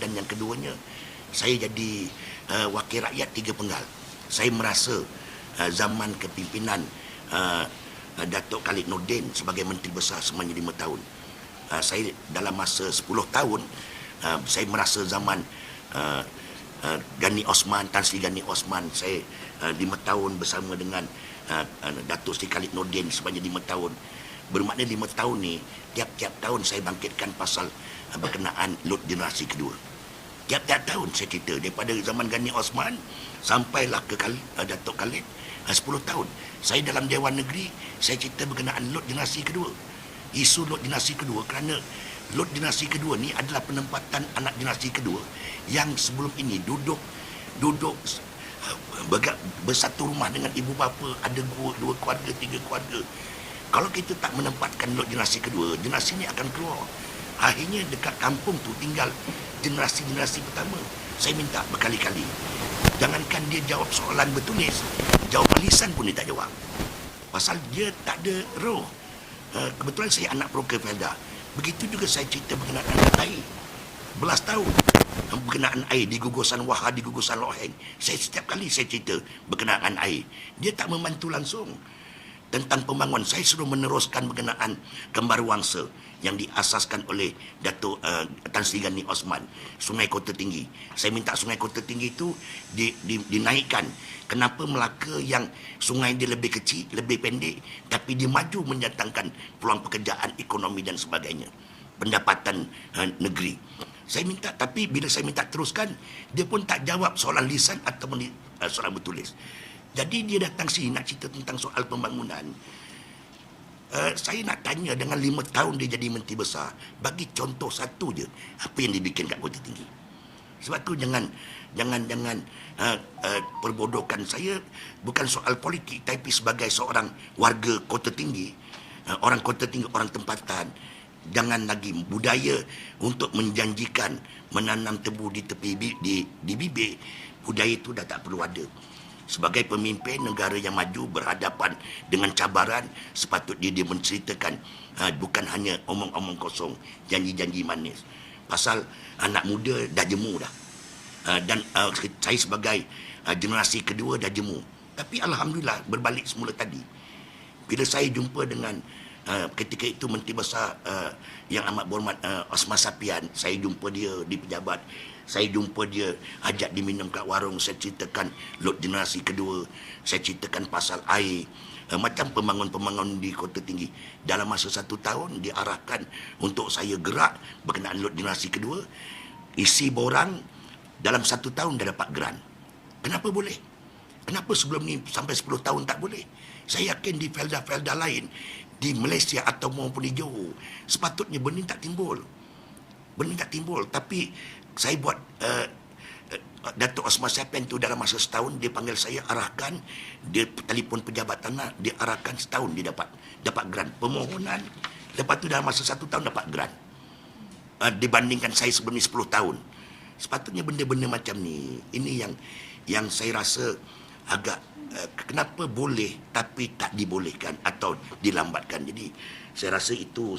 dan yang keduanya, saya jadi wakil rakyat 3 penggal. Saya merasa zaman kepimpinan Datuk Khalid Nordin sebagai Menteri Besar semasa 5 tahun, saya dalam masa 10 tahun, saya merasa zaman Gani Osman, Tan Sri Gani Osman, saya 5 tahun bersama dengan Datuk Sri Khalid Nordin sebanyak 5 tahun. Bermakna 5 tahun ni, tiap-tiap tahun saya bangkitkan pasal berkenaan lot generasi kedua. Tiap-tiap tahun saya cerita, daripada zaman Gani Osman sampailah ke Datuk Khalid, 10 tahun. Saya dalam Dewan Negeri, saya cerita berkenaan lot generasi kedua. Isu lot generasi kedua kerana lot generasi kedua ni adalah penempatan anak generasi kedua yang sebelum ini duduk bersatu rumah dengan ibu bapa, ada 2 keluarga, 3 keluarga. Kalau kita tak menempatkan lot generasi kedua, generasi ini akan keluar. Akhirnya dekat kampung tu tinggal generasi pertama. Saya minta berkali-kali, jangankan dia jawab soalan bertulis, jawapan lisan pun dia tak jawab. Pasal dia tak ada roh. Kebetulan saya anak broker Felda. Begitu juga saya cerita berkenaan air. Belas tahun berkenaan air di gugusan Wahha, di gugusan Loh Heng. Setiap kali saya cerita berkenaan air, dia tak membantu langsung. Tentang pembangunan, saya suruh meneruskan berkenaan Kembar Wangsa yang diasaskan oleh Datuk Tan Sri Gani Osman, Sungai Kota Tinggi. Saya minta Sungai Kota Tinggi itu dinaikkan. Kenapa Melaka yang sungai dia lebih kecil, lebih pendek, tapi dia maju mendatangkan peluang pekerjaan, ekonomi dan sebagainya, pendapatan negeri. Saya minta, tapi bila saya minta teruskan, dia pun tak jawab soalan lisan atau soalan bertulis. Jadi dia datang sini nak cerita tentang soal pembangunan. Saya nak tanya, dengan 5 tahun dia jadi Menteri Besar, bagi contoh satu je, apa yang dibikin kat Kota Tinggi. Sebab tu jangan perbodohkan saya, bukan soal politik, tapi sebagai seorang warga Kota Tinggi, orang Kota Tinggi, orang tempatan. Jangan lagi budaya untuk menjanjikan menanam tebu di tepi di bibir, budaya itu dah tak perlu ada. Sebagai pemimpin negara yang maju berhadapan dengan cabaran, sepatutnya dia menceritakan, bukan hanya omong-omong kosong, janji-janji manis. Pasal anak muda dah jemu dah. Dan saya sebagai generasi kedua dah jemu. Tapi Alhamdulillah, berbalik semula tadi, bila saya jumpa dengan ketika itu Menteri Besar yang amat berhormat Osman Sapian, saya jumpa dia di pejabat. Saya jumpa dia, ajak dia minum kat warung. Saya ceritakan lot generasi kedua. Saya ceritakan pasal air. Macam pembangunan di Kota Tinggi. Dalam masa 1 tahun, diarahkan untuk saya gerak berkenaan lot generasi kedua. Isi borang, dalam 1 tahun dah dapat grant. Kenapa boleh? Kenapa sebelum ni sampai 10 tahun tak boleh? Saya yakin di Felda-Felda lain, di Malaysia atau maupun di Johor, sepatutnya benda tak timbul. Benda tak timbul. Tapi saya buat Datuk Osman Sapian tu dalam masa setahun, dia panggil saya, arahkan, dia telefon pejabat tanah, dia arahkan setahun dia dapat grant permohonan. Lepas tu dalam masa 1 tahun dapat grant, dibandingkan saya sebelum ni 10 tahun. Sepatutnya benda-benda macam ni, ini yang saya rasa agak kenapa boleh tapi tak dibolehkan atau dilambatkan. Jadi saya rasa itu